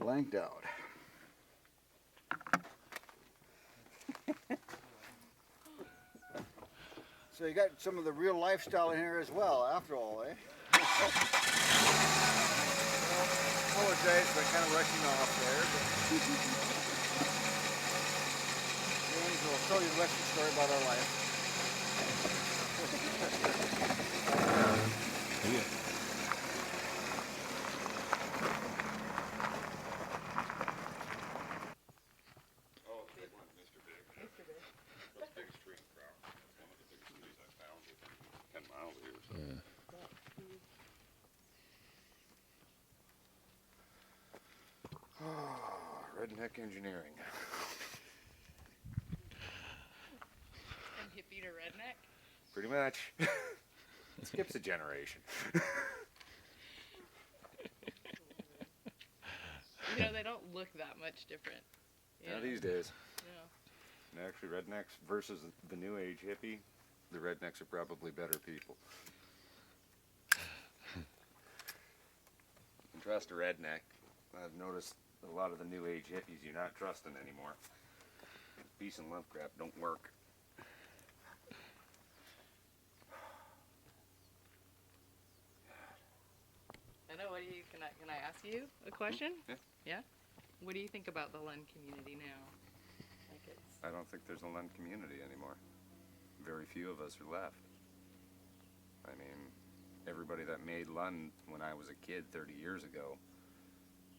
blanked out. So you got some of the real lifestyle in here as well, after all, eh? Well, apologize for kind of rushing off there, but James will tell you the rest of the story about our life. Yeah. Oh, big one, Mr. Big. Mr. Big. That's the biggest tree in the ground. It's one of the biggest trees I've found within 10 miles here. So. Yeah. Redneck engineering. From hippie to redneck? Pretty much. Skips a generation. You know, they don't look that much different. Now these days. No. And actually, rednecks versus the new age hippie, the rednecks are probably better people. You can trust a redneck. I've noticed a lot of the new age hippies you're not trusting anymore. Peace and love crap don't work. I know, can I ask you a question? Yeah. Yeah? What do you think about the Lund community now? Like it's... I don't think there's a Lund community anymore. Very few of us are left. I mean, everybody that made Lund when I was a kid 30 years ago,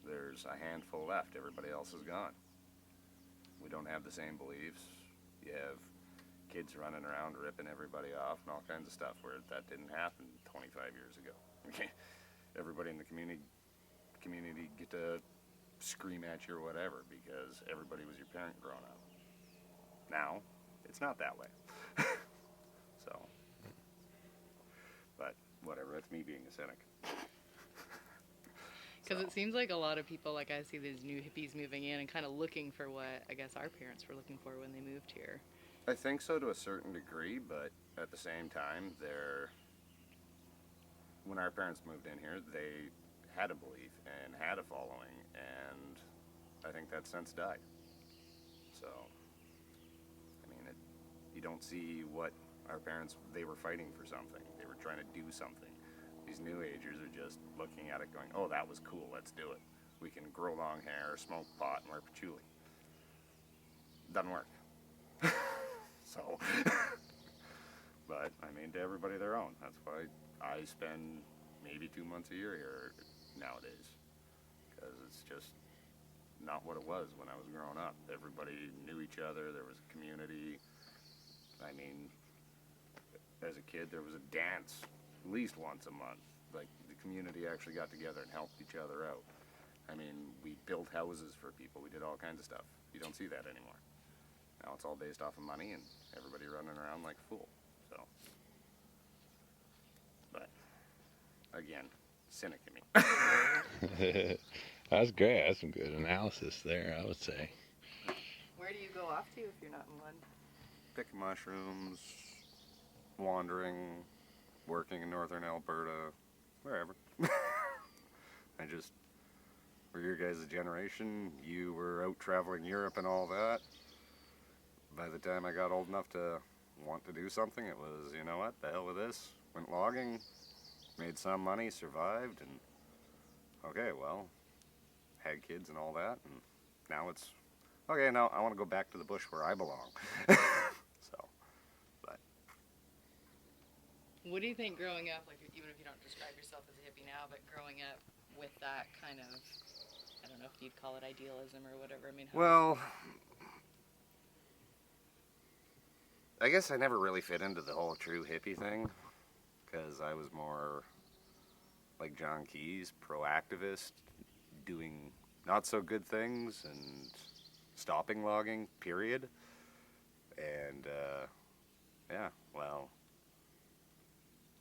there's a handful left. Everybody else is gone. We don't have the same beliefs. You have kids running around ripping everybody off and all kinds of stuff where that didn't happen 25 years ago. Everybody in the community get to scream at you or whatever because everybody was your parent growing up. Now, it's not that way. So, but whatever, that's me being a cynic. Because it seems like a lot of people, like I see these new hippies moving in and kind of looking for what I guess our parents were looking for when they moved here. I think so to a certain degree, but at the same time, when our parents moved in here, they had a belief and had a following, and I think that since died. So, I mean, you don't see what our parents, they were fighting for something. They were trying to do something. These new agers are just looking at it going, oh, that was cool, let's do it. We can grow long hair, smoke pot, and wear patchouli. Doesn't work. So, but, I mean, to everybody their own. That's why I spend maybe 2 months a year here nowadays. Because it's just not what it was when I was growing up. Everybody knew each other, there was a community. I mean, as a kid, there was a dance at least once a month. Like, the community actually got together and helped each other out. I mean, we built houses for people, we did all kinds of stuff. You don't see that anymore. Now it's all based off of money and everybody running around like a fool. So, but again, cynic in me. That's great. That's some good analysis there, I would say. Where do you go off to if you're not in Lund? Picking mushrooms, wandering, working in northern Alberta, wherever. For your guys' generation, you were out traveling Europe and all that. By the time I got old enough to want to do something, it was, you know what, the hell with this. Went logging, made some money, survived, and okay, well, had kids and all that, and now it's, okay, now I want to go back to the bush where I belong. So, but. What do you think growing up, like even if you don't describe yourself as a hippie now, but growing up with that kind of, I don't know if you'd call it idealism or whatever, I mean, Well, I guess I never really fit into the whole true hippie thing, because I was more like John Keyes, proactivist, doing not so good things and stopping logging, period. And yeah, well,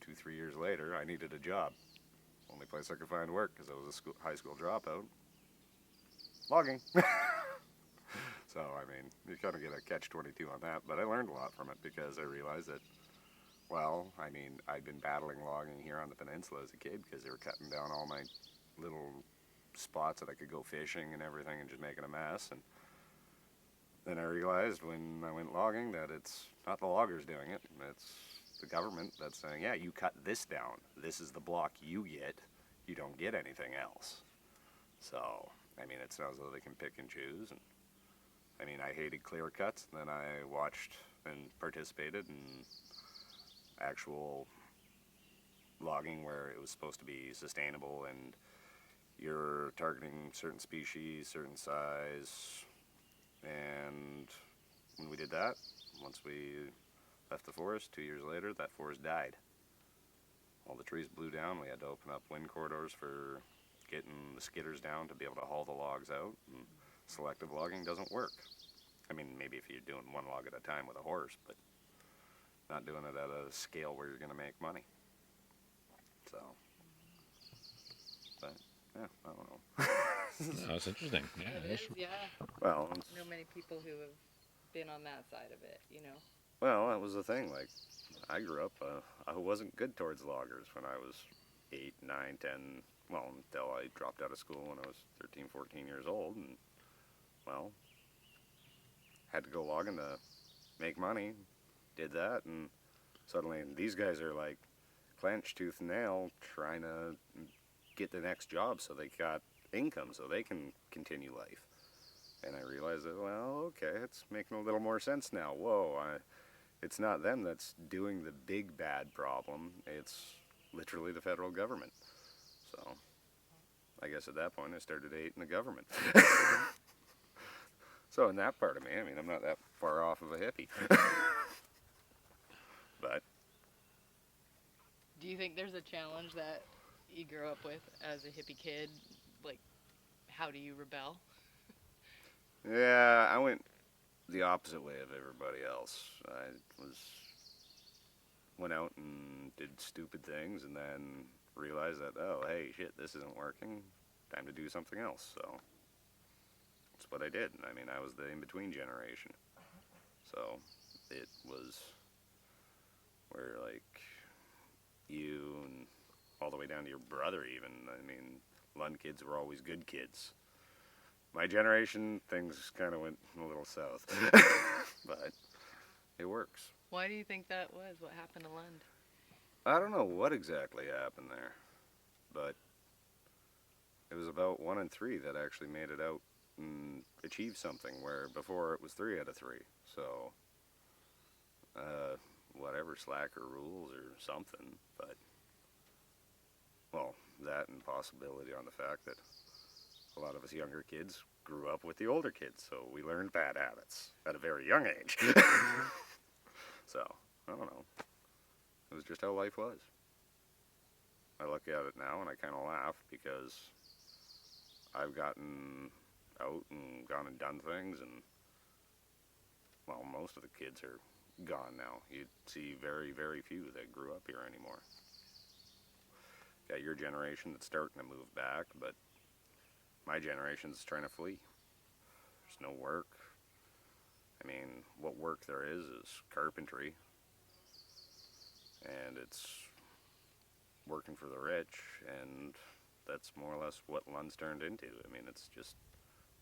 2-3 years later, I needed a job. Only place I could find work, because I was a high school dropout, logging. So, I mean, you kind of get a catch-22 on that, but I learned a lot from it because I realized that, well, I mean, I'd been battling logging here on the peninsula as a kid because they were cutting down all my little spots that I could go fishing and everything and just making a mess. And then I realized when I went logging that it's not the loggers doing it. It's the government that's saying, yeah, you cut this down. This is the block you get. You don't get anything else. So, I mean, it's not as though they can pick and choose. And I mean, I hated clear cuts. And then I watched and participated in actual logging where it was supposed to be sustainable and you're targeting certain species, certain size. And when we did that, once we left the forest, 2 years later, that forest died. All the trees blew down. We had to open up wind corridors for getting the skidders down to be able to haul the logs out. And selective logging doesn't work. I mean, maybe if you're doing one log at a time with a horse, but not doing it at a scale where you're going to make money. So, but yeah, I don't know. No, it's interesting. Yeah, It that's- is, yeah. Well, I know many people who have been on that side of it, you know. well, that was the thing. Like, I grew up, I wasn't good towards loggers when I was 8, 9, 10, well, until I dropped out of school when I was 13, 14 years old. And, well, had to go logging to make money. Did that, and suddenly these guys are like clenched tooth and nail trying to get the next job so they got income so they can continue life. And I realized that, well, okay, it's making a little more sense now. Whoa, it's not them that's doing the big bad problem. It's literally the federal government. So I guess at that point I started hating the government. So in that part of me, I mean, I'm not that far off of a hippie. But Do you think there's a challenge that you grew up with as a hippie kid? Like, how do you rebel? yeah, I went the opposite way of everybody else. I went out and did stupid things and then realized that, oh, hey, shit, this isn't working. Time to do something else. So that's what I did. I mean, I was the in-between generation. So it was where, like, you and all the way down to your brother even. I mean, Lund kids were always good kids. My generation, things kind of went a little south. But it works. Why do you think that was? What happened to Lund? I don't know what exactly happened there, but it was about 1 in 3 that actually made it out and achieved something, where before it was 3 out of 3. So, whatever, slacker rules or something, but, well, that and possibility on the fact that a lot of us younger kids grew up with the older kids, so we learned bad habits at a very young age. So, I don't know. It was just how life was. I look at it now and I kind of laugh because I've gotten out and gone and done things, and, well, most of the kids are gone now. You'd see very, very few that grew up here anymore. Got your generation that's starting to move back, but my generation's trying to flee. There's no work. I mean, what work there is carpentry, and it's working for the rich, and that's more or less what Lund's turned into. I mean, it's just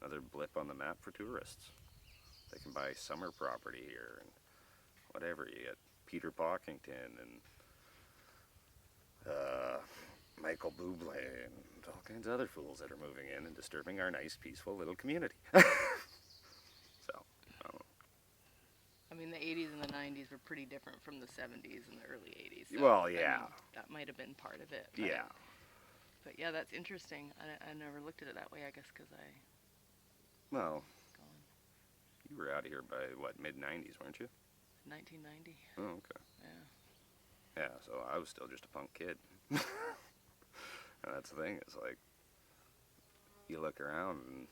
another blip on the map for tourists. They can buy summer property here and whatever. You get Peter Pockington and Michael Bublé and all kinds of other fools that are moving in and disturbing our nice, peaceful little community. So, I don't know. I mean, the 80s and the 90s were pretty different from the 70s and the early 80s. So, Well, I mean, yeah. that might have been part of it. But, Yeah. But yeah, that's interesting. I never looked at it that way, I guess, because I Well, gone you were out of here by, what, mid-90s, weren't you? 1990. Oh, okay. Yeah. Yeah, so I was still just a punk kid. And that's the thing, it's like, you look around and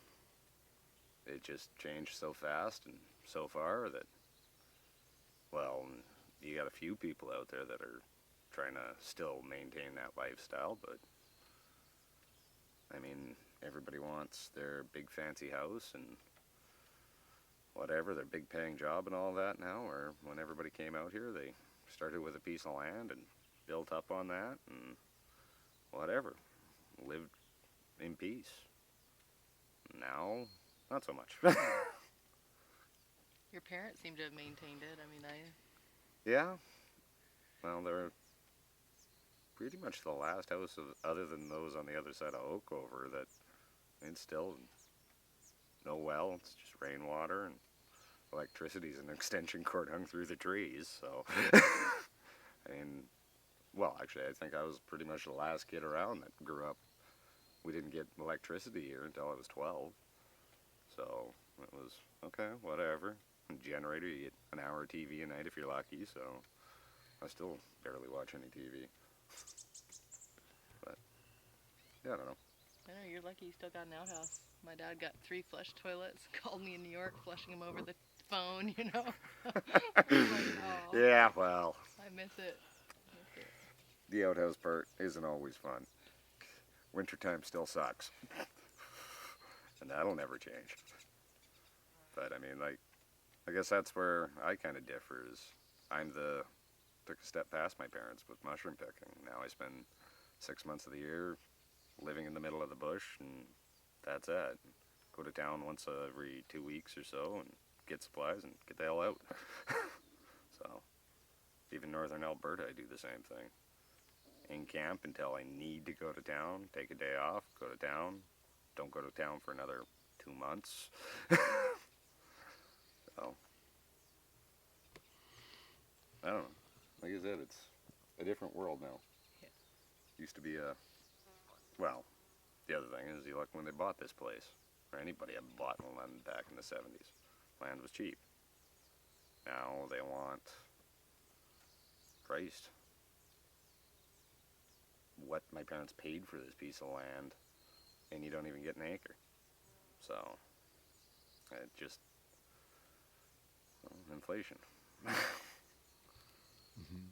it just changed so fast and so far that, well, you got a few people out there that are trying to still maintain that lifestyle, but, I mean, everybody wants their big fancy house and whatever, their big paying job and all that now, or when everybody came out here, they started with a piece of land and built up on that and whatever, lived in peace. Now, not so much. Your parents seem to have maintained it. I mean, Yeah. Well, they're pretty much the last house other than those on the other side of Oakover that it's still no well. It's just rainwater and electricity's an extension cord hung through the trees. So, I mean, well, actually, I think I was pretty much the last kid around that grew up. We didn't get electricity here until I was 12. So it was okay, whatever. Generator, you get an hour of TV a night if you're lucky. So I still barely watch any TV. But yeah, I don't know. I know you're lucky you still got an outhouse. My dad got 3 flush toilets. Called me in New York, flushing them over the phone. You know. I was like, oh, Yeah, well, I miss it. the outhouse part isn't always fun. Wintertime still sucks. And that'll never change. But I mean, like, I guess that's where I kind of differ is took a step past my parents with mushroom picking. Now I spend 6 months of the year living in the middle of the bush, and that's it. Go to town once every 2 weeks or so and get supplies and get the hell out. So, even northern Alberta, I do the same thing. In camp until I need to go to town, take a day off, go to town, don't go to town for another 2 months. So, I don't know. Like I said, it's a different world now. Yeah. Used to be well, the other thing is you look when they bought this place, or anybody had bought land back in the 70s. Land was cheap. Now they want Christ. What my parents paid for this piece of land, and you don't even get an acre. So, it just, well, inflation.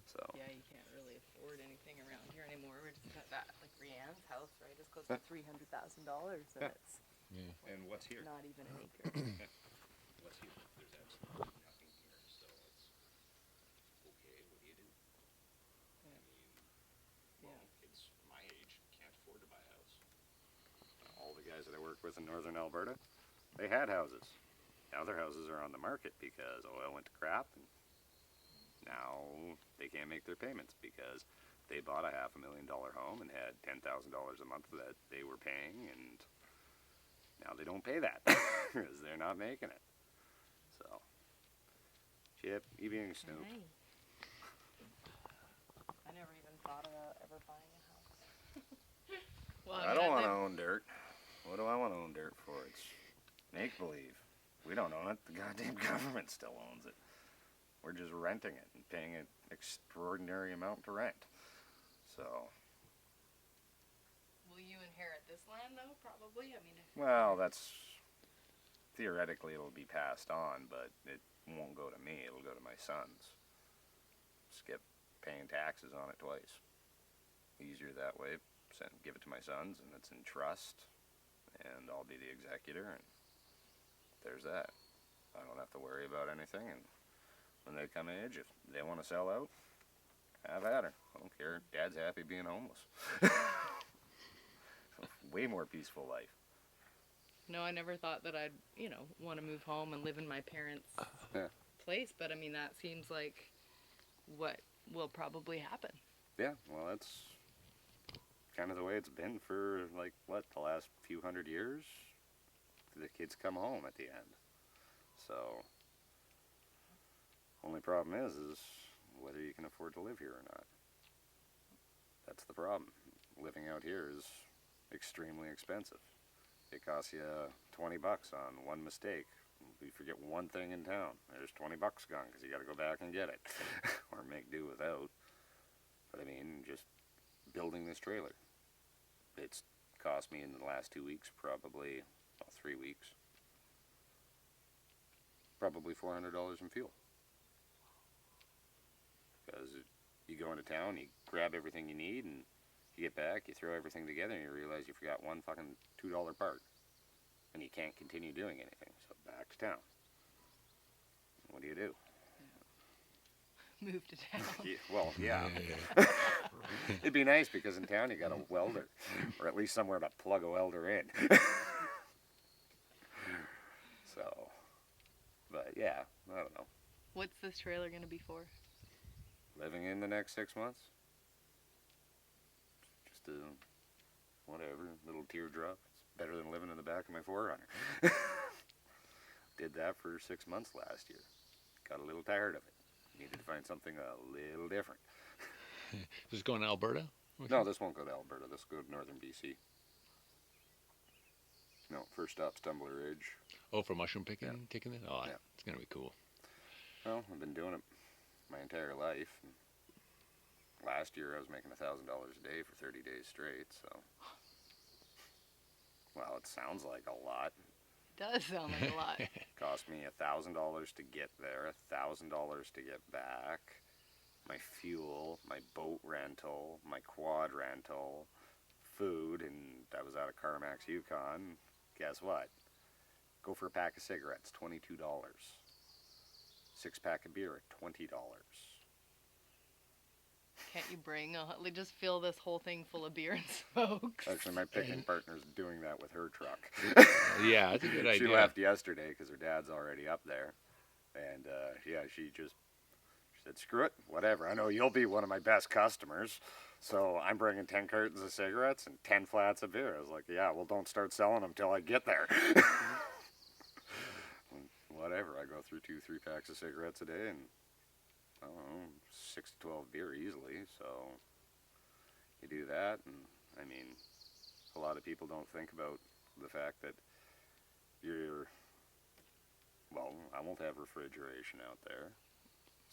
So, Yeah, you can't really afford anything around here anymore. We're just at that, like Rianne's house, right, is close to $300,000, and Yeah. it's And what's here? not even an acre. What's here? There's absolutely nothing here, so it's okay. What do you do? I mean, well, kids my age can't afford to buy a house. all the guys that I work with in northern Alberta, they had houses. Now their houses are on the market because oil went to crap, and now they can't make their payments because they bought a $500,000 home and had $10,000 a month that they were paying, and now they don't pay that because they're not making it. So, Chip, you being a snoop. Dang. I never even thought about ever buying a house. Well, I don't want to own dirt. What do I want to own dirt for? It's make-believe. We don't own it. The goddamn government still owns it. We're just renting it and paying an extraordinary amount to rent. So, Will you inherit this land, though? Probably. I mean, well, that's theoretically it'll be passed on, but it won't go to me. It'll go to my sons. Skip paying taxes on it twice. Easier that way. Give it to my sons, and it's in trust, and I'll be the executor, and there's that. I don't have to worry about anything, and when they come of age, if they want to sell out, have at her. I don't care. Dad's happy being homeless. Way more peaceful life. no, I never thought that I'd, want to move home and live in my parents' place. But I mean, that seems like what will probably happen. Yeah, well, that's kind of the way it's been for, like, what, the last few hundred years? The kids come home at the end. So, only problem is whether you can afford to live here or not. That's the problem. Living out here is extremely expensive. It costs you 20 bucks on one mistake. You forget one thing in town. There's 20 bucks gone because you got to go back and get it or make do without. But I mean, just building this trailer, it's cost me in the last 2 weeks probably, 3 weeks, probably $400 in fuel. Because you go into town, you grab everything you need, and you get back, you throw everything together, and you realize you forgot one fucking $2 part. And you can't continue doing anything, so back to town. What do you do? Move to town. Yeah, well, yeah. It'd be nice because in town you got a welder, or at least somewhere to plug a welder in. But yeah, I don't know. What's this trailer gonna be for? Living in the next 6 months. Just a whatever little teardrop. It's better than living in the back of my 4Runner. Did that for 6 months last year. Got a little tired of it. Needed to find something a little different. Is this going to Alberta? No, this won't go to Alberta. This will go to northern BC. No, first stop's Tumbler Ridge. Oh, for mushroom picking, Yeah. taking it? Oh, Yeah. it's going to be cool. Well, I've been doing it my entire life. Last year I was making $1,000 a day for 30 days straight, so. Well, it sounds like a lot. Does sound like a lot. Cost me $1,000 to get there, $1,000 to get back. My fuel, my boat rental, my quad rental, food, and I was out of CarMax Yukon. Guess what? Go for a pack of cigarettes, $22. 6-pack of beer at $20. Can't you bring like just fill this whole thing full of beer and smokes? Actually, my picking partner's doing that with her truck. Yeah, that's a good idea. She left yesterday because her dad's already up there. And, yeah, she said, screw it, whatever. I know you'll be one of my best customers. So I'm bringing 10 cartons of cigarettes and 10 flats of beer. I was like, yeah, well, don't start selling them till I get there. Whatever, I go through 2-3 packs of cigarettes a day and, I don't know, 6 to 12 beer easily. So you do that, and, I mean, a lot of people don't think about the fact that well, I won't have refrigeration out there.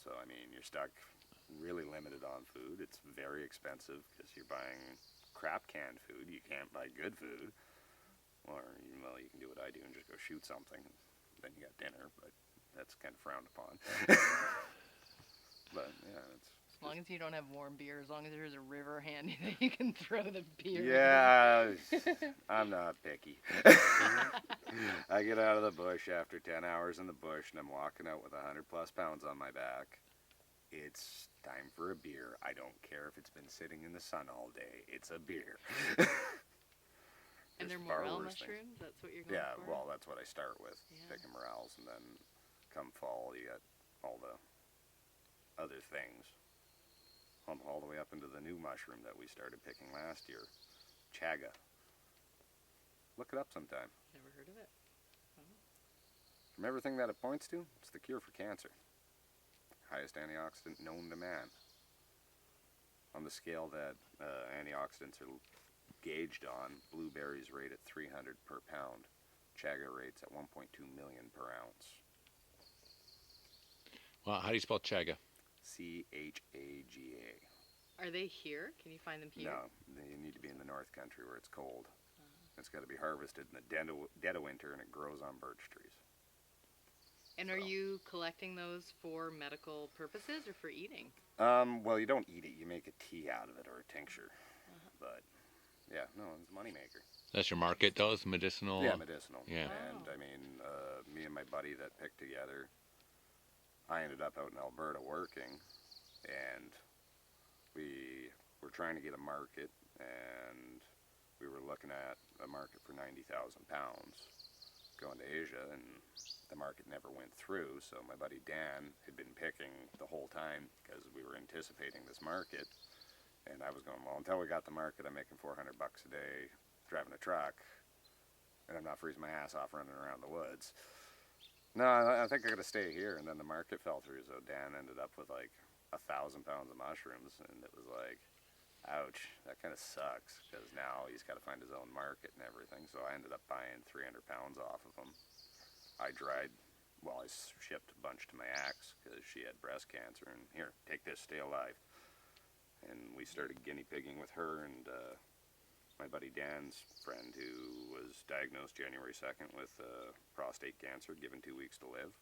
So, I mean, you're stuck really limited on food. It's very expensive because you're buying crap canned food. You can't buy good food. Or, well, you can do what I do and just go shoot something. Then you got dinner, but that's kind of frowned upon. But, yeah, it's... As long as you don't have warm beer, as long as there's a river handy that you can throw the beer in. Yeah, I'm not picky. I get out of the bush after 10 hours in the bush and I'm walking out with 100+ pounds on my back. It's time for a beer. I don't care if it's been sitting in the sun all day. It's a beer. And they're There's far morel worse things. mushrooms? That's what you're going Yeah, for? well, that's what I start with. Yeah. Picking morels, and then come fall, you got all the other things. All the way up into the new mushroom that we started picking last year. Chaga. Look it up sometime. Never heard of it. From everything that it points to, it's the cure for cancer. Highest antioxidant known to man. On the scale that antioxidants are gauged on, blueberries rate at 300 per pound. Chaga rates at 1.2 million per ounce. Well, how do you spell chaga? Chaga. Are they here? Can you find them here? No, you need to be in the North Country where it's cold. It's got to be harvested in the dead of winter, and it grows on birch trees. And are you collecting those for medical purposes or for eating? Well, you don't eat it. You make a tea out of it or a tincture. But, yeah, no, it's a moneymaker. That's your market, though? It's medicinal? Yeah, medicinal. Yeah. And, I mean, me and my buddy that picked together, I ended up out in Alberta working, and we were trying to get a market, and we were looking at a market for 90,000 pounds going to Asia, and the market never went through. So my buddy Dan had been picking the whole time because we were anticipating this market, and I was going, well, until we got the market, I'm making $400 a day driving a truck, and I'm not freezing my ass off running around the woods. No, I think I got to stay here. And then the market fell through, so Dan ended up with like 1,000 pounds of mushrooms, and it was like, ouch, that kind of sucks, because now he's got to find his own market and everything. So I ended up buying 300 pounds off of him. I shipped a bunch to my ex because she had breast cancer, and here, take this, stay alive. And we started guinea pigging with her, and my buddy Dan's friend, who was diagnosed January 2nd with prostate cancer, given 2 weeks to live.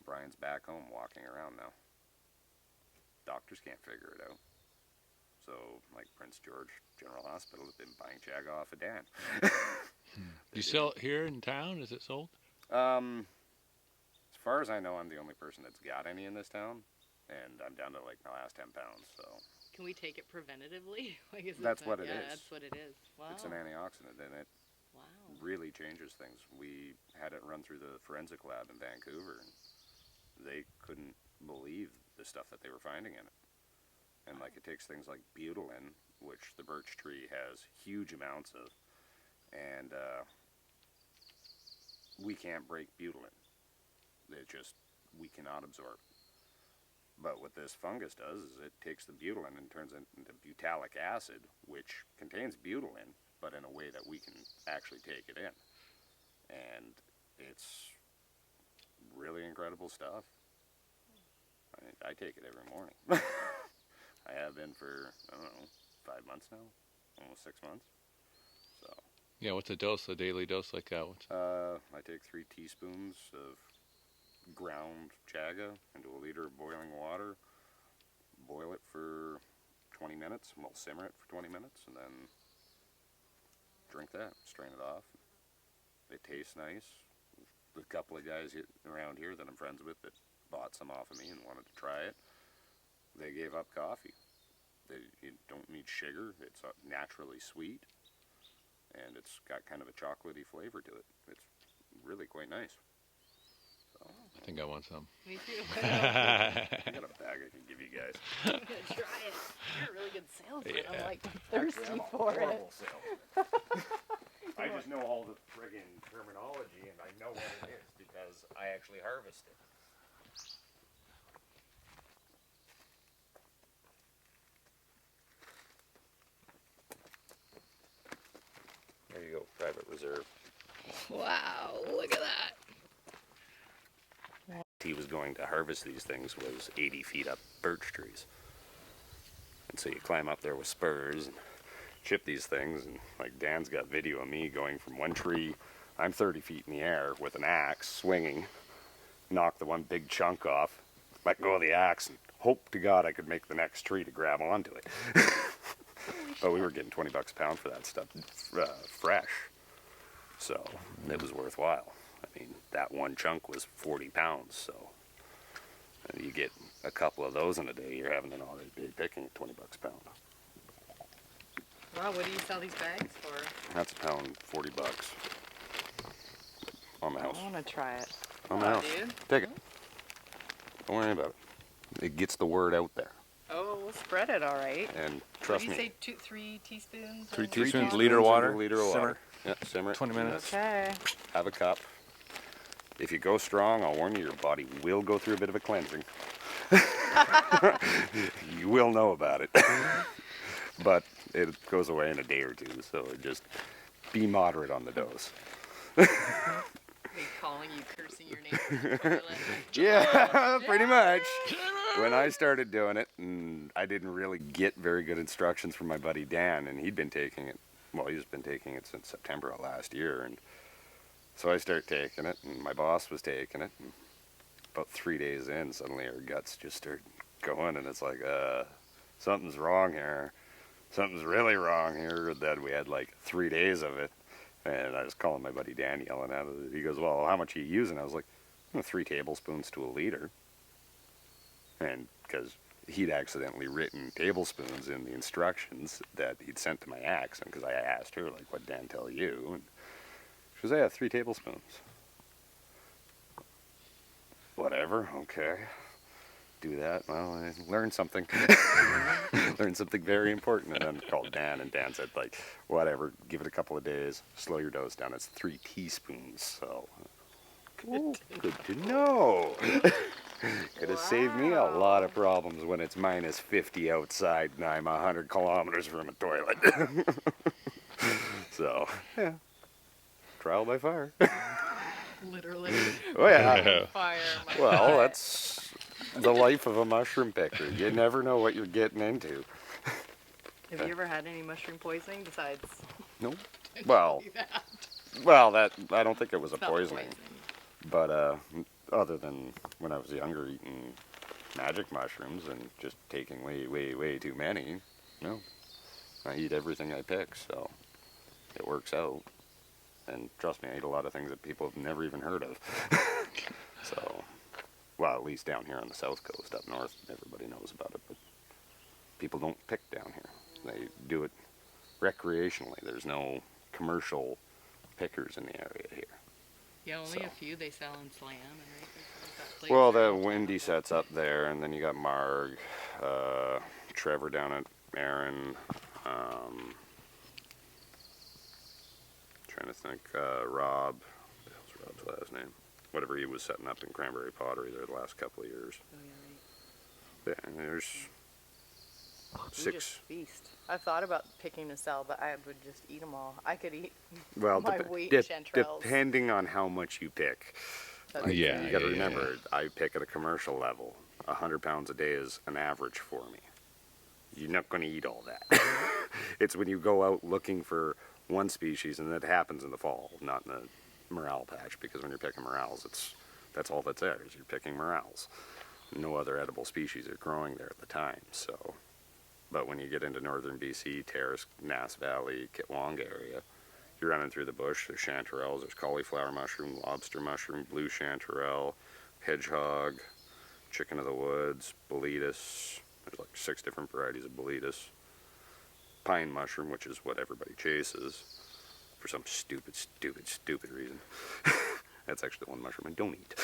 Brian's back home walking around now. Doctors can't figure it out. So, like Prince George General Hospital has been buying chaga off of Dan. Do you sell it here in town? Is it sold? As far as I know, I'm the only person that's got any in this town, and I'm down to like my last 10 pounds, so. Can we take it preventatively? Like, That's what it is. Yeah, that's what it is. Wow. It's an antioxidant, and it Wow. really really changes things. We had it run through the forensic lab in Vancouver, and they couldn't believe the stuff that they were finding in it. And like it takes things like butylene, which the birch tree has huge amounts of, and we can't break butylene. We cannot absorb. But what this fungus does is it takes the butylene and turns it into butylic acid, which contains butylene, but in a way that we can actually take it in. And it's really incredible stuff. I take it every morning. I have been for, I don't know, 5 months now, almost 6 months. So. Yeah, what's a dose, a daily dose like that? I take 3 teaspoons of ground chaga into a liter of boiling water, boil it for 20 minutes, and we'll simmer it for 20 minutes, and then drink that, strain it off. It tastes nice. A couple of guys around here that I'm friends with that bought some off of me and wanted to try it, they gave up coffee. You don't need sugar. It's naturally sweet, and it's got kind of a chocolatey flavor to it. It's really quite nice. So, I think I want some. Me too. I got a bag I can give you guys. I'm gonna try it. You're a really good salesman. Yeah. I'm like thirsty for it. I just know all the friggin' terminology, and I know what it is because I actually harvest it. There you go, private reserve. Wow, look at that. He was going to harvest these things was 80 feet up birch trees. And so you climb up there with spurs and chip these things, and like Dan's got video of me going from one tree, I'm 30 feet in the air with an axe swinging, knock the one big chunk off, let go of the axe, and hope to God I could make the next tree to grab onto it. But we were getting $20 a pound for that stuff fresh, so it was worthwhile. I mean, that one chunk was 40 pounds, so you get a couple of those in a day, you're having an all-right day picking at $20 a pound. Wow, what do you sell these bags for? That's a pound, $40 on the house. I want to try it. On the house. Dude. Take it. Don't worry about it. It gets the word out there. Oh, we'll spread it all right. And trust What me. do you say, 3 teaspoons? 3 in teaspoons, water? liter of water, Liter of simmer. water. Yeah, simmer it. 20 minutes. Okay. Have a cup. If you go strong, I'll warn you, your body will go through a bit of a cleansing. You will know about it. But it goes away in a day or two, so just be moderate on the dose. They calling you, cursing your name. Yeah, pretty much. When I started doing it, and I didn't really get very good instructions from my buddy Dan, and he'd been taking it, well, he's been taking it since September of last year, and so I started taking it, and my boss was taking it, and about 3 days in, suddenly our guts just started going, and it's like, something's wrong here. Something's really wrong here. And then we had like 3 days of it, and I was calling my buddy Dan, yelling at it. He goes, well, how much are you using? I was like, 3 tablespoons to a liter. And because he'd accidentally written tablespoons in the instructions that he'd sent to my axe, and because I asked her, like, what Dan tell you? And she goes, yeah, 3 tablespoons. Whatever, okay. Do that. Well, I learned something. Learned something very important. And then called Dan, and Dan said, like, whatever, give it a couple of days, slow your dose down. It's 3 teaspoons, so good to know. Could have saved me a lot of problems when it's minus 50 outside and I'm 100 kilometers from a toilet. So, yeah, trial by fire. Literally. Oh, yeah. Fire. My Well, God. that's the life of a mushroom picker. You never know what you're getting into. Have you ever had any mushroom poisoning besides? Nope. Well, that I don't think it was a Not poisoning. But other than when I was younger eating magic mushrooms and just taking way too many, no. I eat everything I pick, so it works out. And trust me, I eat a lot of things that people have never even heard of. So, well, at least down here on the south coast, up north, everybody knows about it, but people don't pick down here. They do it recreationally. There's no commercial pickers in the area here. Yeah, only So. a few they sell in Slam and right. That place Well, in the Old Windy Town. set's up there, and then you got Marg, Trevor down at Aaron. Trying to think, Rob. What the hell's Rob's last name? Whatever he was setting up in Cranberry Pottery there the last couple of years. Oh, yeah, right. Yeah, and there's We 6. just feast. I've thought about picking to sell, but I would just eat them all. I could eat Well, my weight chanterelles. depending on how much you pick. That's Yeah, You got to remember, I pick at a commercial level. 100 pounds a day is an average for me. You're not going to eat all that. It's when you go out looking for one species, and that happens in the fall, not in the morale patch, because when you're picking morels, that's all that's there, is you're picking morels. No other edible species are growing there at the time, so. But when you get into northern BC, Terrace, Nass Valley, Kitwang area, you're running through the bush, there's chanterelles, there's cauliflower mushroom, lobster mushroom, blue chanterelle, hedgehog, chicken of the woods, boletus. There's like 6 different varieties of boletus. Pine mushroom, which is what everybody chases for some stupid reason. That's actually the one mushroom I don't eat.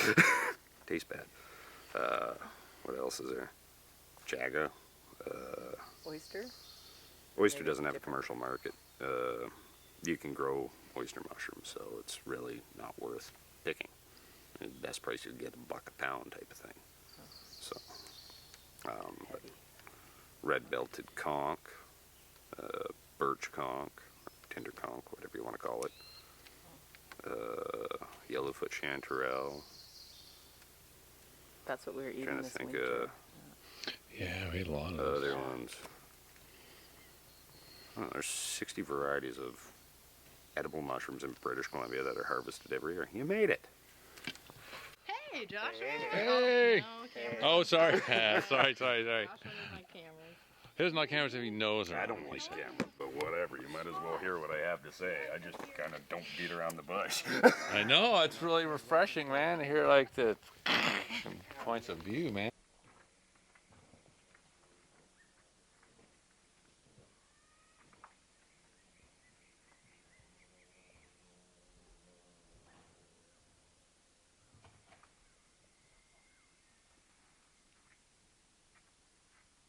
Tastes bad. What else is there? Jaga. Oyster? Oyster Maybe doesn't have a different. commercial market. You can grow oyster mushrooms, so it's really not worth picking. The best price you get, $1 a pound type of thing. So, but red belted conch, birch conch, tinder conch, whatever you want to call it. Yellowfoot chanterelle. That's what we were eating Trying to this think winter. Yeah, we ate a lot of those. other ones. Oh, there's 60 varieties of edible mushrooms in British Columbia that are harvested every year. You made it. Hey, Joshua! Hey! Oh, no, cameras. Oh, sorry. sorry. Joshua with my cameras. Here's my cameras if he knows her. I don't like cameras, but whatever. You might as well hear what I have to say. I just kind of don't beat around the bush. I know, it's really refreshing, man, to hear like the points of view, man.